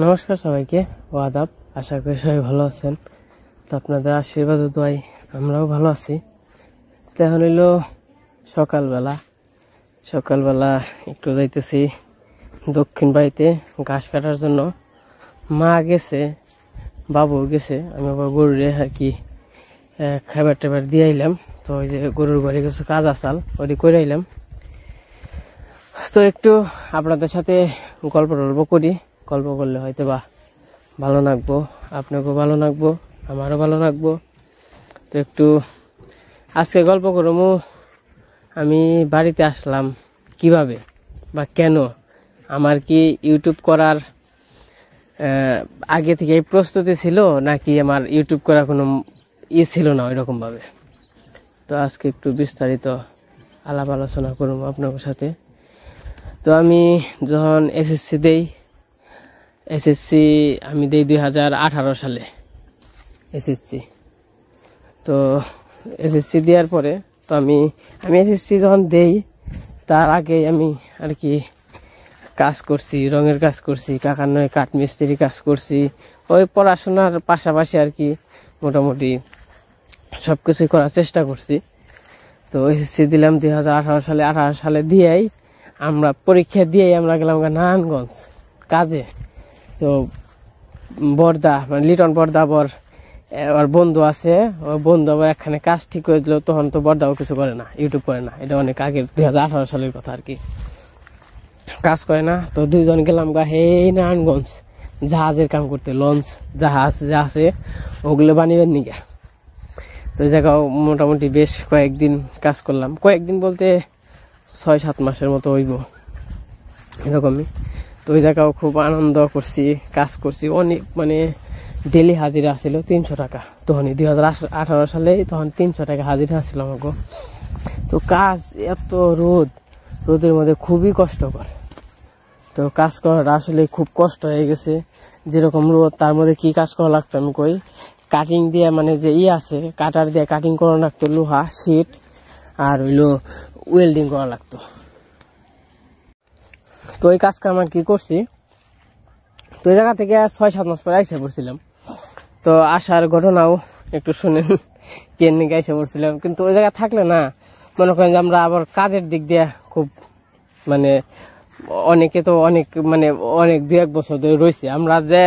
নমস্কার সবাইকে, আদাব। আশা করি সবাই ভালো আছেন। তো আপনাদের আশীর্বাদ ও দোয়ায় আমরাও ভালো আছি। তো এখন হইলো সকালবেলা একটু যাইতেছি দক্ষিণ বাড়িতে ঘাস কাটার জন্য। মা গেছে, বাবু গেছে, আমি আবার গরুরে আর কি খাবার টাবার দিয়ে আইলাম। তো ওই যে গরুর ঘরে কিছু কাজ আসাল ওই করে আইলাম। তো একটু আপনাদের সাথে গল্প করি। গল্প করলে হয়তো বা ভালো লাগবো, আপনাকেও ভালো লাগবো, আমারও ভালো লাগবো। তো একটু আজকে গল্প করবো আমি বাড়িতে আসলাম কিভাবে বা কেন। আমার কি ইউটিউব করার আগে থেকে প্রস্তুতি ছিল, নাকি আমার ইউটিউব করার কোনো ছিল না ওইরকমভাবে। তো আজকে একটু বিস্তারিত আলাপ আলোচনা করবো আপনার সাথে। তো আমি যখন এসএসসি আমি দেই 2018 সালে এসএসসি। তো এসএসসি দেওয়ার পরে তো আমি এসএসসি যখন দেই তার আগে আমি আর কি কাজ করছি, রঙের কাজ করছি, কাকার নয় কাঠ মিস্ত্রি কাজ করছি। ওই পড়াশোনার পাশাপাশি আর কি মোটামুটি সব কিছুই করার চেষ্টা করছি। তো এসএসসি দিলাম 2018 সালে। 18 সালে দিয়েই আমরা পরীক্ষা দিয়েই আমরা গেলাম নারায়ণগঞ্জ কাজে। তো বর্দা মানে লিটন বর্দা ওর বন্ধু আছে, ওর বন্ধু আবার একখানে কাজ ঠিক করে দিল। তখন তো বর্দাও কিছু করে না, ইউটিউব করে না, এটা অনেক আগের 2018 সালের কথা আর কি। কাজ করে না, তো দুইজন গেলাম নারায়ণগঞ্জ জাহাজের কাম করতে। লঞ্চ জাহাজ যা আছে ওগুলো বানিবেন নিগা। তো ওই জায়গাও মোটামুটি বেশ কয়েকদিন কাজ করলাম। কয়েকদিন বলতে 6-7 মাসের মতো হইব এরকমই। তো ওই জায়গাও খুব আনন্দ করছি, কাজ করছি অনেক, মানে ডেলি হাজিরা ছিল 300 টাকা। তখনই 2018 সালে তখন 300 টাকা হাজিরা ছিল আমাকে। তো কাজ এত রোদের মধ্যে খুবই কষ্টকর। তো কাজ করাটা আসলে খুব কষ্ট হয়ে গেছে। যেরকম রোদ তার মধ্যে কি কাজ করা লাগতো আমি কই, কাটিং দিয়ে মানে যে আছে কাটার দিয়ে কাটিং করা লাগতো, লোহা শীট আর হইলো ওয়েল্ডিং করা লাগতো। তো ওই কাজটা আমার কি করছি, তো ওই জায়গা থেকে 6-7 মাস পরে আইসা পড়ছিলাম। তো আসার ঘটনাও একটু শুনেন, কেন নিয়ে আইসা পড়ছিলাম। কিন্তু ওই জায়গায় থাকলে না মনে করেন যে আমরা আবার কাজের দিক দিয়ে খুব মানে অনেকে তো অনেক 2-1 বছর ধরে রয়েছে। আমরা যে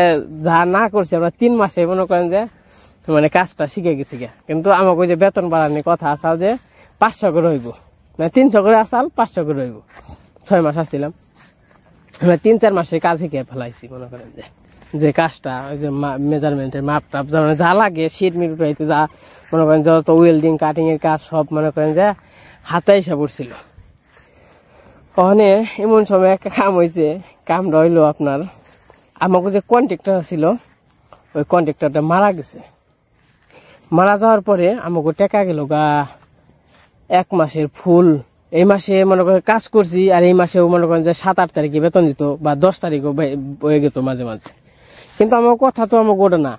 যা না করছি আমরা 3 মাসে মনে করেন যে মানে কাজটা শিখে গেছি। কিন্তু আমাকে ওই যে বেতন বাড়ানোর কথা আসাল যে 500 করে হইব, মানে 300 করে আসাল 500 করে হইব। 6 মাস আসছিলাম, 3-4 মাসে কাজ শিখে ফেলাইছি। মনে করেন যে কাজটা ওই যে মেজারমেন্টের মাপ টাপ যা লাগে, শীট মিট উঠাইতে যা মনে করেন যত ওয়েল্ডিং কাটিং এর কাজ সব মনে করেন যে হাতে এসে পড়ছিল। ওখানে এমন সময় একটা কাম হয়েছে, কামটা হইলো আপনার আমাকে যে কন্ট্রাক্টর ছিল ওই কন্ট্রাক্টরটা মারা গেছে। মারা যাওয়ার পরে আমাকে টাকা গেল 1 মাসের ফুল। এই মাসে মনে করেন কাজ করছি, আর এই মাসেও মনে করেন যে 7-8 তারিখে বেতন দিত বা 10 তারিখও হয়ে যেত মাঝে মাঝে। কিন্তু আমার কথা তো আমাকে ওটা না,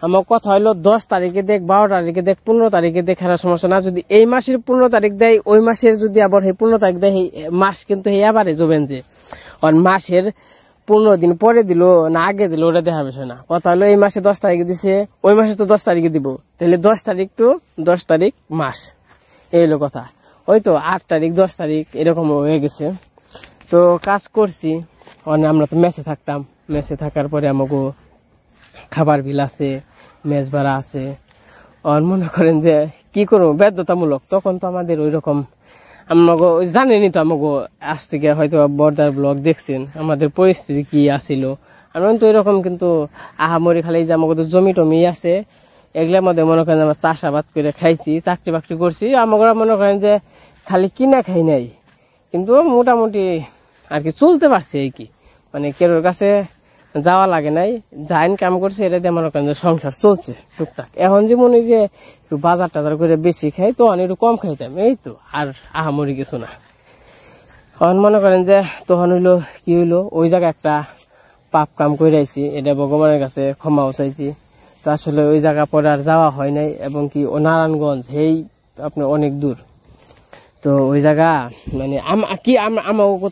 আমার কথা হইলো 10 তারিখে দেখ, 12 তারিখে দেখ, 15 তারিখে দেখ, হারা সমস্যা না। যদি এই মাসের 15 তারিখ দেয়, ওই মাসের যদি আবার 15 তারিখ দেয়, মাস কিন্তু আবারে যাবেন যে আর মাসের 15 দিন পরে দিল না আগে দিল ওটা দেখার বিষয় না। কথা হলো এই মাসে 10 তারিখে দিছে, ওই মাসে তো 10 তারিখে দিব, তাহলে 10 তারিখ টু 10 তারিখ মাস, এই হলো কথা। ওই তো 8 তারিখ 10 তারিখ এরকম হয়ে গেছে। তো কাজ করছি, আমরা তো মেসে থাকতাম। মেসে থাকার পরে আমাকে খাবার বিল আছে, মেস ভাড়া আছে। মনে করেন যে কি করবো, বাধ্যতামূলক। তখন তো আমাদের ওই রকম আমাকে জানেনি তো, আমাকে আজ থেকে হয়তো বর্দার ব্লগ দেখছেন আমাদের পরিস্থিতি কি আসিল। আমরা তো এরকম কিন্তু আহামরি খালি যে আমাকে তো জমি টমি আছে, এগুলোর মধ্যে মনে করেন আমরা চাষাবাদ করে খাইছি, চাকরি বাকরি করছি। আমরা মনে করেন যে খালি কিনা খাই নাই, কিন্তু মোটামুটি আর কি চলতে পারছি। এই কি মানে কেউর কাছে যাওয়া লাগে নাই, যা ইনকাম করছে এটা দিয়ে মনে করেন যে সংসার চলছে টুকটাক। এখন যেমন এই যে একটু বাজার টাজার করে বেশি খাই, তো একটু কম খাইতাম, এই তো আর আহামরি কিছু না। এখন মনে করেন যে তখন হইলো কি হইলো, ওই জায়গায় একটা পাপ কাম করে আইছি, এটা ভগবানের কাছে ক্ষমাও চাইছি। তো আসলে ওই জায়গা পরে আর যাওয়া হয় নাই, এবং কি ও নারায়ণগঞ্জ আপনার অনেক দূর। তো ওই জায়গা মানে আমাকে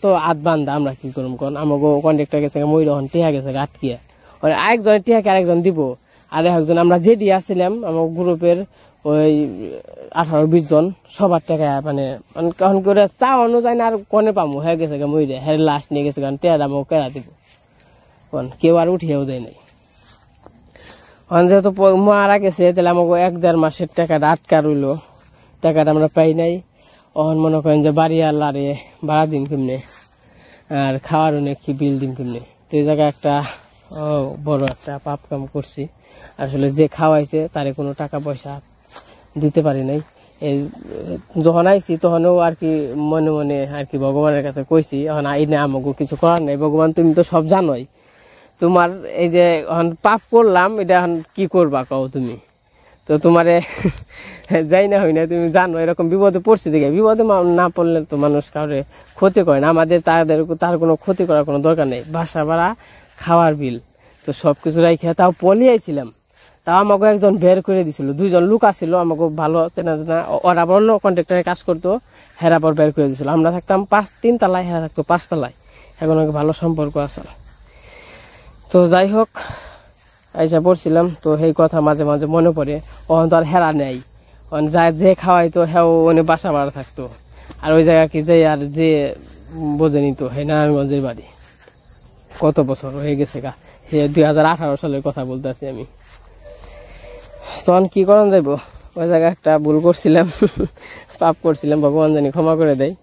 তো আধ বান্ধা, আমরা কি করবো কোন, আমাকে কন্ট্রাক্টর গেছে মহিলা টেহা গেছে আটকিয়া। ওই আরেকজনের টিয়াকে আরেকজন দিব, আর একজন আমরা যে দিয়ে আসছিলাম আমার গ্রুপের ওই 18-20 জন সবার টাকা মানে কখন করে চাওয়ানো যায় না, আর কনে পামু হয়ে গেছে মইরে হ্যাঁ লাশ নিয়ে গেছে কারণ টেয়ার আমাকে কেরা দিব, কেউ আর উঠিয়েও দেয় নাই। যেহেতু মারা গেছে তাহলে আমাকে 1-1.5 মাসের টাকাটা আটকা রইলো, টাকাটা আমরা পাই নাই। অহন মনে করেন যে বাড়ি আল্লারে ভাড়া দিন কেমনে, আর খাওয়ার অনেক কি বিল দিন কেমনে। তো এই জায়গায় একটা বড় একটা পাপ কাম করছি, আসলে যে খাওয়াইছে তারে কোনো টাকা পয়সা দিতে পারি নাই। এই যখন আইছি তখনও আর কি মনে মনে আর কি ভগবানের কাছে কইছি, এখন আইনে আমাকে কিছু করার নাই, ভগবান তুমি তো সব জানোই, তোমার এই যে এখন পাপ করলাম এটা এখন কি করবা কও তুমি, তো তোমারে যাই না হই না তুমি জানো এরকম বিপদে পড়ছি দেখে, বিপদে না পড়লে তো মানুষ কাউরে ক্ষতি করে না, আমাদের তার কোনো ক্ষতি করার কোনো দরকার নেই, বাসা ভাড়া খাওয়ার বিল তো সবকিছু রাইখে তাও পলিয়াইছিলাম, তাও আমাকে একজন বের করে দিছিল, 2 জন লোক আসছিল আমাকে ভালো চেনা জানা, ওরা আবার অন্য কন্ট্রাক্টরে কাজ করতো, হেরা পর বের করে দিছিল। আমরা থাকতাম 3 তলায়, হেরা থাকতো 5 তলায়, এখন ভালো সম্পর্ক আছে। তো যাই হোক আইসা পড়ছিলাম, তো সেই কথা মাঝে মাঝে মনে পড়ে, ওখান তো আর হেরা নেই, যে খাওয়াইতো হ্যাঁ উনি বাসা ভাড়া থাকতো, আর ওই জায়গা কি যাই আর যে বোঝে নিত হে নারায়ণগঞ্জের বাড়ি, কত বছর হয়ে গেছে গা, 2018 সালের কথা বলতেছি আমি। তখন কি করান যাইব, ওই জায়গায় একটা ভুল করছিলাম, পাপ করছিলাম, ভগবান জানি ক্ষমা করে দেয়।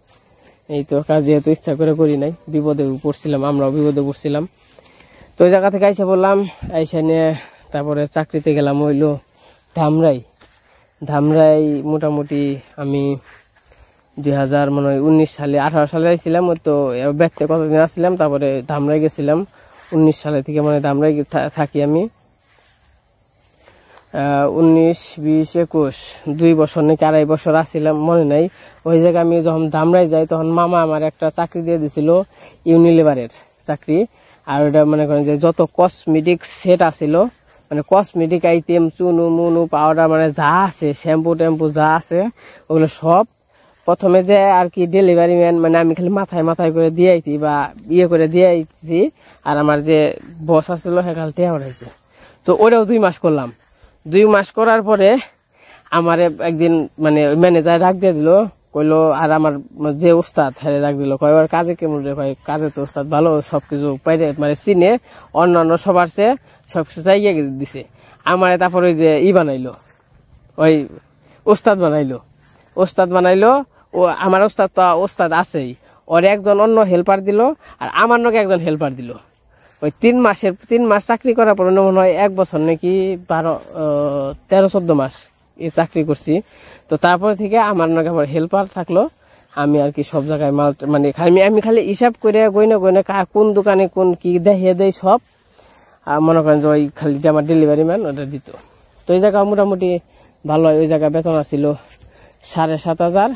এই তো কাজ যেহেতু ইচ্ছা করে করি নাই, বিপদে পড়ছিলাম, আমরাও বিপদে পড়ছিলাম। তো ওই জায়গা থেকে আইসা বললাম, আইসা নিয়ে তারপরে চাকরিতে গেলাম হইলো ধামরাই মোটামুটি আমি 2019 সালে 18 সালে আইছিলাম, ওই তো ব্যক্তি কতদিন আসছিলাম, তারপরে ধামরাই গেছিলাম 19 সালে থেকে, মানে ধামরাই থাকি আমি 19, 20, 21 2 বছর নাকি 2.5 বছর আসছিলাম মনে নাই। ওই জায়গায় আমি যখন ধামরাই যাই তখন মামা আমার একটা চাকরি দিয়ে দিছিল, ইউনিলিভারের চাকরি, আর ওটা মনে করেন যে যত কসমেটিক সেট আছিল, মানে cosmetic item Chunu Munu powder মানে যা আছে শ্যাম্পু টেম্পু যা আছে ওগুলো সব প্রথমে যে আর কি ডেলিভারি ম্যান, মানে আমি খালি মাথায় করে দিয়ে আইছি বা করে দিয়ে আইছি, আর আমার যে বস আসছিল সে খালি টেয়া উঠাইছে। তো ওটাও 2 মাস করলাম, 2 মাস করার পরে আমার একদিন মানে ম্যানেজার ডাক দিয়ে দিল, কইলো আর আমার যে উস্তাদ হ্যাঁ ডাক দিল, কয় ওর কাজে কেমন রে, কয় কাজে তো উস্তাদ ভালো, সবকিছু পাইরে মানে চিনে, অন্যান্য সবার চেয়ে সবকিছু চাইয়ে দিছে আমার। তারপরে ওই যে বানাইলো, ওই উস্তাদ বানাইলো, ও আমার উস্তাদ তো উস্তাদ আছেই, ওর একজন অন্য হেল্পার দিল, আর আমার নাকি একজন হেল্পার দিল। ওই 3 মাস চাকরি করার পর মনে হয় 1 বছর নাকি 13-14 মাস এই চাকরি করছি। তো তারপরে থেকে আমার নাকি আবার হেল্পার থাকলো, আমি আর কি সব জায়গায় মাল মানে আমি খালি হিসাব করে গইনে কোন দোকানে কোন কি দেখিয়ে দেয় সব, মনে করেন যে ওই খালি আমার ডেলিভারি ম্যান ওটা দিত। তো এই জায়গা মোটামুটি ভালো হয়, ওই জায়গায় বেতন আছিল 7,500।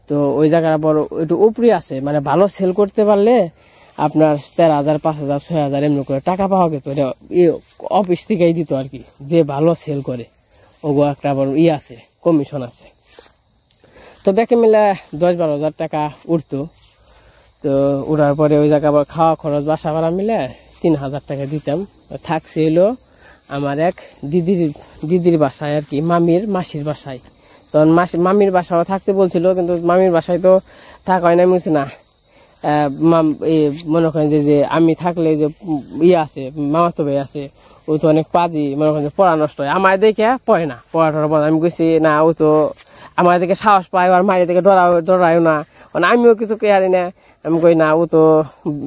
তো ওই জায়গার আবার একটু উপরে আছে, মানে ভালো সেল করতে পারলে আপনার 4,000, 5,000, 6,000 এমনি করে টাকা পাওয়া যেত, এটা অফিস থেকেই দিত আর কি, যে ভালো সেল করে ওগো একটা আবার আছে কমিশন আছে। তো ব্যাকে মিলে 10-12 হাজার টাকা উঠতো। তো উঠার পরে ওই জায়গা আবার খাওয়া খরচ বাসা ভাড়া মিলে 3,000 টাকা দিতাম। থাকছে হলো আমার এক দিদির বাসায় আর কি, মাসির বাসায়। তখন মামির বাসাও থাকতে বলছিল, কিন্তু মামির বাসায় তো থাকা হয় না, বুঝছি না মনে করেন যে আমি থাকলে যে আছে মামাতো ভাই আছে, ও তো অনেক পাজি, মনে করেন যে পড়া নষ্ট হয়, আমার দেখে পড়ে না, পড়াটা বন্ধ। আমি কইছি না, ও তো আমার দিকে সাহস পায়, আর মায়ের দিকে ডরায়ও না, আমিও কিছু কেয়ারি না। আমি কই না, ও তো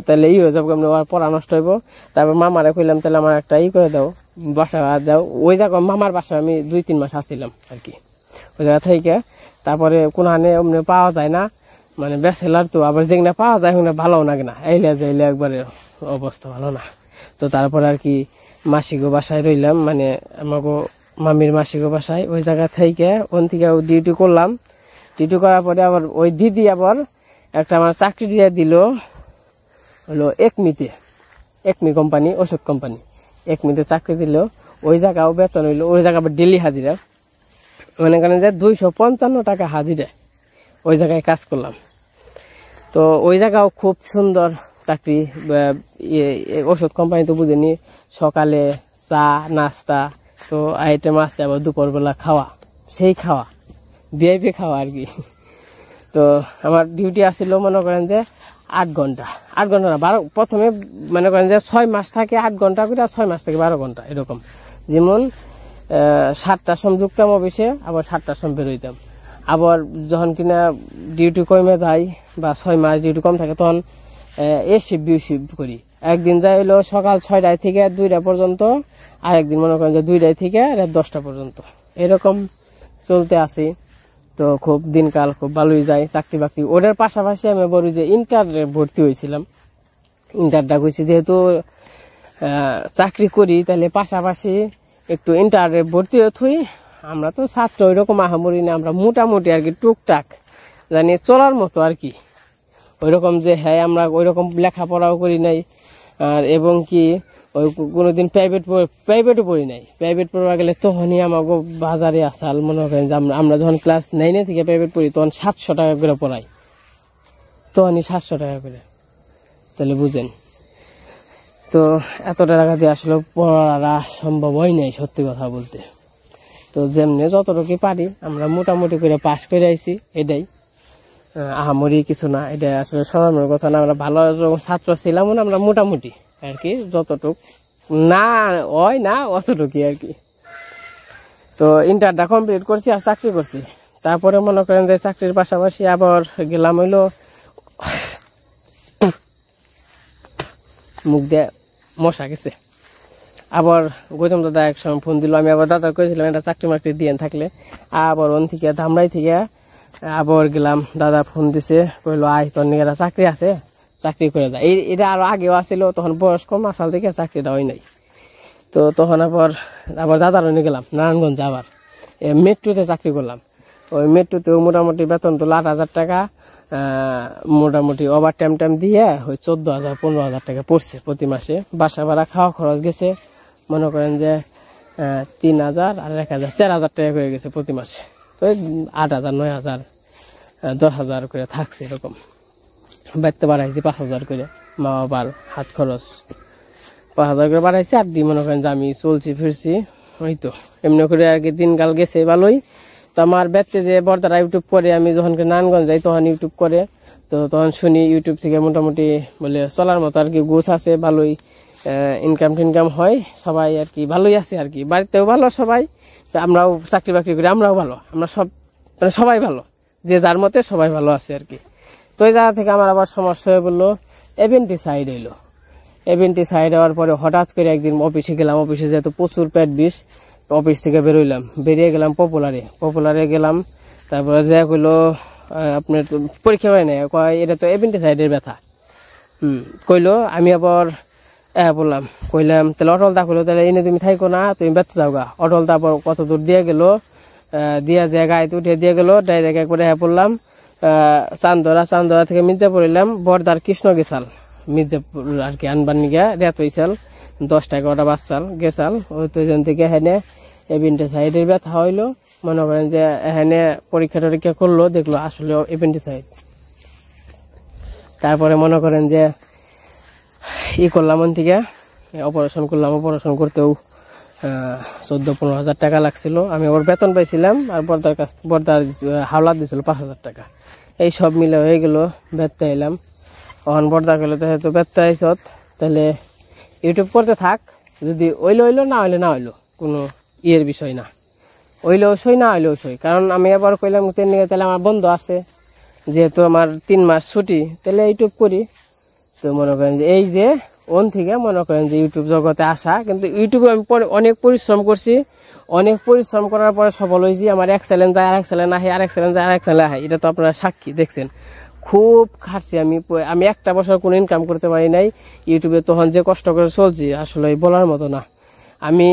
তাহলে হয়ে যাবো, আর পড়া নষ্ট হইব। তারপর মামারে কইলাম তাহলে আমার একটা করে দাও, বাসা দাও। ওই জায়গা মামার বাসায় আমি 2-3 মাস আসছিলাম আর কি ওই জায়গা থেকে। তারপরে কোনখানে অমনি পাওয়া যায় না, মানে ব্যাচেলার তো, আবার যেগুলো পাওয়া যায় ওখানে ভালো লাগে না, এইলে যাইলে একবারে অবস্থা ভালো না। তো তারপরে আর কি মাসিগো বাসায় রইলাম, মানে আমাকে মামির মাসিগো বাসায়। ওই জায়গা থেকে ওন থেকে ডিউটি করলাম। ডিউটি করার পরে আবার ওই দিদি আবার একটা আমার চাকরি দিয়ে দিল হলো একমি কোম্পানি, ওষুধ কোম্পানি, একমিতে চাকরি দিল। ওই জায়গাও বেতন হইলো, ওই জায়গা আবার ডেলি হাজিরা, মনে করেন যে 255 টাকা হাজিরা। ওই জায়গায় কাজ করলাম। তো ওই জায়গাও খুব সুন্দর চাকরি, ওষুধ কোম্পানি তো বুঝেনি, সকালে চা নাস্তা তো আইটেম আছে, আবার দুপুরবেলা খাওয়া, সেই খাওয়া ভিআইপি খাওয়া আর কি। তো আমার ডিউটি আসছিল মনে করেন যে 8 ঘন্টা, 8 ঘন্টা না 12, প্রথমে মনে করেন যে 6 মাস থাকে 8 ঘন্টা করে, 6 মাস থেকে 12 ঘন্টা এরকম। যেমন 7টার সময় ঢুকতাম অফিসে, আবার 7টার সময় বেরোইতাম। আবার যখন কিনা ডিউটি কমে যায় বা 6 মাস ডিউটি কম থাকে, তখন এ শিফট বি শিফট করি। একদিন যাই হলো সকাল 6টায় থেকে 2টা পর্যন্ত, আর একদিন মনে করেন যে 2টায় থেকে রাত 10টা পর্যন্ত, এরকম চলতে আসি। তো খুব দিনকাল খুব ভালোই যায়, চাকরি বাকরি। ওটার পাশাপাশি আমি বলি যে ইন্টারে ভর্তি হয়েছিলাম। ইন্টারটা করছি যেহেতু চাকরি করি, তাহলে পাশাপাশি একটু ইন্টারে ভর্তি হই। আমরা তো ছাত্র ওইরকম আহামরি না, আমরা মোটামুটি আর কি টুকটাক জানি চলার মতো আর কি। ওইরকম যে হ্যাঁ আমরা ওইরকম লেখাপড়াও করি নাই, আর এবং কি ওই কোনোদিন প্রাইভেটও পড়ি নাই। প্রাইভেট পড়া গেলে তখনই আমাকে বাজারে আসাল মনে করেন যে আমরা যখন ক্লাস 9 থেকে প্রাইভেট পড়ি, তখন 700 টাকা করে পড়াই, তখনই 700 টাকা করে, তাহলে বুঝেন। তো এত টাকা দিয়ে আসলে পড়া সম্ভব হয় নাই সত্যি কথা বলতে। তো যেমনি যতটুকু পারি আমরা মোটামুটি করে পাস করে আইছি, এটাই আহামরি কিছু না, এটা আসলে স্মরণের কথা না। আমরা ভালো ছাত্র ছিলাম না, আমরা মোটামুটি আর কি, যতটুক না হয় না অতটুকুই আর কি। তো ইন্টারটা কমপ্লিট করছি আর চাকরি করছি। তারপরে মনে করেন যে চাকরির পাশাপাশি আবার গেলাম হইলো, মুখ দিয়ে মশা গেছে। আবার গৌতম দাদা এক সময় ফোন দিল, আমি আবার দাদা করেছিলাম এটা চাকরি মাকরি দিয়ে থাকলে। আবার ওন থেকে ধামরাই থেকে আবার গেলাম, দাদা ফোন দিছে, কইলো আয় তোর নিয়ে চাকরি আছে, চাকরি করে দেয়। এটা আরো আগেও আসছিল, তখন বয়স কম আসাল থেকে চাকরিটা হয় নাই। তো তখন আবার দাদার নিয়ে গেলাম নারায়ণগঞ্জ, আবার মেট্রোতে চাকরি করলাম। ওই মেট্রোতেও মোটামুটি বেতন তো 8,000 টাকা, মোটামুটি ওভার টাইম দিয়ে ওই 14,000 15,000 টাকা পড়ছে প্রতি মাসে। বাসা ভাড়া খাওয়া খরচ গেছে মনে করেন যে 3,000 আর 1,000, 4,000 টাকা করে গেছে প্রতি মাসে। তো 8,000 9,000 10,000 করে থাকছে এরকম। বাড়তে বাড়াইছি 5,000 করে, মা বাবার হাত খরচ 5,000 করে বাড়াইছি। আর মনে করেন যে আমি চলছি ফিরছি, ওই তো এমনি করে আর কি দিনকাল গেছে ভালোই। তো আমার ব্যক্তি যে বর্দারা ইউটিউব করে, আমি যখন নারায়ণগঞ্জ যাই তখন ইউটিউব করে, তো তখন শুনি ইউটিউব থেকে মোটামুটি বলে চলার মতো আর কি, গোছ আছে ভালোই, ইনকাম টিনকাম হয়, সবাই আর কি ভালোই আছে আর কি, বাড়িতেও ভালো সবাই, আমরাও চাকরি বাকরি করি, আমরাও ভালো, আমরা সব মানে সবাই ভালো, যে যার মতে সবাই ভালো আছে আর কি। তো এই জায়গা থেকে আমার আবার সমস্যা হয়ে বললো, এভেন্টিসাইড হইলো। এভেন্টিসাইড হওয়ার পরে হঠাৎ করে একদিন অফিসে গেলাম, অফিসে যেহেতু প্রচুর পেট বিষ, অফিস থেকে বেরোইলাম, বেরিয়ে গেলাম পপুলারে গেলাম। তারপরে যে কইলো আপনার পরীক্ষা হয় না, এটা তো এভেন্টিসাইডের ব্যথা। কইলো, আমি আবার বললাম, কইলাম তাহলে অটল দা, কইলো তাহলে এনে তুমি থাইকো না, তুমি ব্যর্থ যাও গা। অটল তারপর কত দূর দিয়ে গেল, দিয়া যায় গাড়িতে উঠে দিয়ে গেল, ডাইরেক্ট করে পড়লাম চান্দরা থেকে মির্জাপুর এলাম, বর্দার কৃষ্ণ গেছাল মির্জাপুর আর কি আনবার নিগা রেত হয়েছাল, 10টা 11টা বাজছাল গেছাল। ওই তো এখান থেকে হেনে এভেন্টিসাইডের ব্যথা হইলো। মনে করেন যে এখানে পরীক্ষা টরীক্ষা করলো, দেখলো আসলে এভেন্টিসাইড। তারপরে মনে করেন যে করলাম, ওন থেকে অপারেশন করলাম। অপারেশন করতেও 14-15,000 টাকা লাগছিল। আমি আবার বেতন পাইছিলাম, আর বর্দার হাওলাত দিছিল 5,000 টাকা। এই সব মিলে হয়ে গেল, ব্যর্থ এলাম। তখন বর্দা গেলো তো ব্যর্থ আইসত, তাহলে ইউটিউব করতে থাক, যদি হইলো না হইলে না হইলো, কোনো ইয়ের বিষয় না, হইলেও সই না হইলেও সই। কারণ আমি আবার কইলাম তাহলে আমার বন্ধ আছে, যেহেতু আমার 3 মাস ছুটি, তাহলে ইউটিউব করি। তো মনে করেন যে এই যে ওন থেকে মনে করেন যে ইউটিউব জগতে আসা, কিন্তু ইউটিউবে আমি অনেক পরিশ্রম করছি। অনেক পরিশ্রম করার পরে সফল হয়েছি। আমার এক চ্যালেঞ্জ যায় আরেক চ্যালেঞ্জ আহে, আরেক চ্যালেঞ্জ যায় আরেক চ্যালেঞ্জ আহে, এটা তো আপনারা সাক্ষী দেখছেন। খুব খাটছি আমি একটা বছর কোনো ইনকাম করতে পারি নাই ইউটিউবে। তখন যে কষ্ট করে চলছি আসলে বলার মতো না। আমি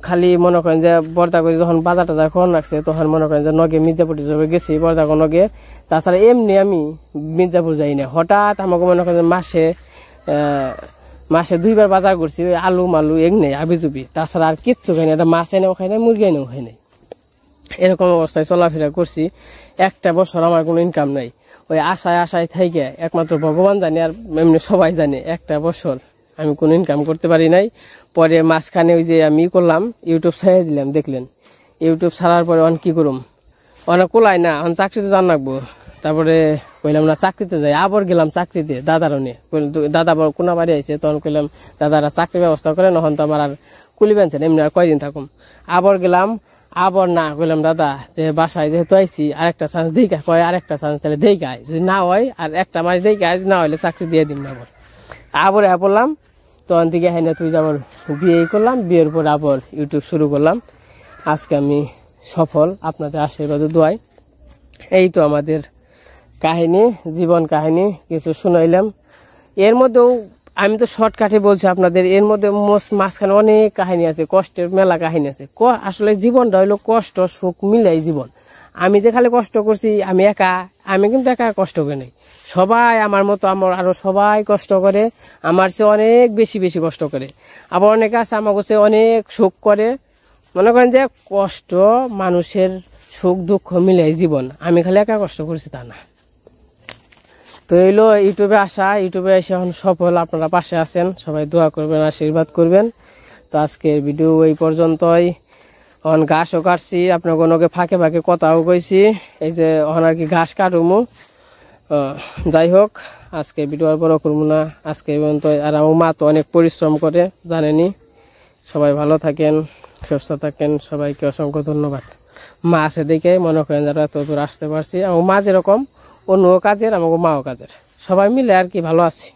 খালি মনে করেন যে বর্দা করে যখন বাজার টাজার খন রাখছে, তখন মনে করেন যে নগে মির্জাপুর গেছি বর্দা নগে। তাছাড়া এমনি আমি মির্জাপুর যাই না। হঠাৎ আমাকে মনে করেন মাসে 2বার বাজার করছি, ওই আলু মালু এগনে আবিজুবি, তাছাড়া আর কিচ্ছু খাই না। একটা মাছ এনেও খাই নাই, মুরগি এনেও খাই নাই, এরকম অবস্থায় চলাফেরা করছি। একটা বছর আমার কোনো ইনকাম নাই। ওই আশায় আশায় থেকে একমাত্র ভগবান জানে আর এমনি সবাই জানে একটা বছর আমি কোনো ইনকাম করতে পারি নাই। পরে মাঝখানে ওই যে আমি করলাম ইউটিউব ছেড়ে দিলাম, দেখলেন ইউটিউব ছাড়ার পরে অন কি করুম, অনেক কোলাই না, অন চাকরিতে যান লাগবো। তারপরে কইলাম না চাকরিতে যাই, আবার গেলাম চাকরিতে দাদার অনে, দাদা আবার কোনা বাড়ি আইছে, তখন কইলাম দাদারা চাকরির ব্যবস্থা করে, নখন তো আমার আর কুলি বেনছেন, এমনি আর কয়দিন থাকুম। আবার গেলাম, আবার না কইলাম দাদা যে বাসায় যেহেতু আইসি আরেকটা চান্স দিই, কয় আরেকটা চান্স তাহলে দেই গায়, যদি না হয় আর একটা মাস দেই গায়, না হলে চাকরি দিয়ে দিন না। আবার পড়লাম, তখন থেকে হ্যাঁ তুই আবার বিয়ে করলাম, বিয়ের পর আবার ইউটিউব শুরু করলাম। আজকে আমি সফল আপনাদের আশীর্বাদ দোয়াই। এই তো আমাদের কাহিনী, জীবন কাহিনী কিছু শুনাইলাম। এর মধ্যেও আমি তো শর্টকাটে বলছি আপনাদের, এর মধ্যে মাঝখানে অনেক কাহিনী আছে, কষ্টের মেলা কাহিনী আছে। আসলে জীবনটা হইলো কষ্ট সুখ মিলাই জীবন। আমি যে খালি কষ্ট করছি আমি একা, আমি কিন্তু একা কষ্ট করি নাই, সবাই আমার মতো, আমার আরো সবাই কষ্ট করে, আমার চেয়ে অনেক বেশি বেশি কষ্ট করে। আবার অনেকে আছে আমার কাছে অনেক সুখ করে। মনে করেন যে কষ্ট মানুষের সুখ দুঃখ মিলাই জীবন, আমি খালি একা কষ্ট করছি তা না। তো এইলো ইউটিউবে আসা, ইউটিউবে এসে এখন সফল, আপনারা পাশে আছেন, সবাই দোয়া করবেন, আশীর্বাদ করবেন। তো আজকের ভিডিও এই পর্যন্তই। এখন ঘাসও কাটছি, আপনার কোনোকে ফাঁকে ফাঁকে কথাও কইছি, এই যে এখন আর কি ঘাস কাটুমু। যাই হোক, আজকে ভিডিও আর বড় করবো না, আজকে এই পর্যন্ত। আর আমার মা তো অনেক পরিশ্রম করে জানেনি। সবাই ভালো থাকেন, সুস্থ থাকেন, সবাইকে অসংখ্য ধন্যবাদ। মা আছে দেখে মনে করেন যারা এত দূর আসতে পারছি। আমার মা যেরকম অন্য কাজের, আমাকে মাও কাজের, সবাই মিলে আর কি ভালো আছি।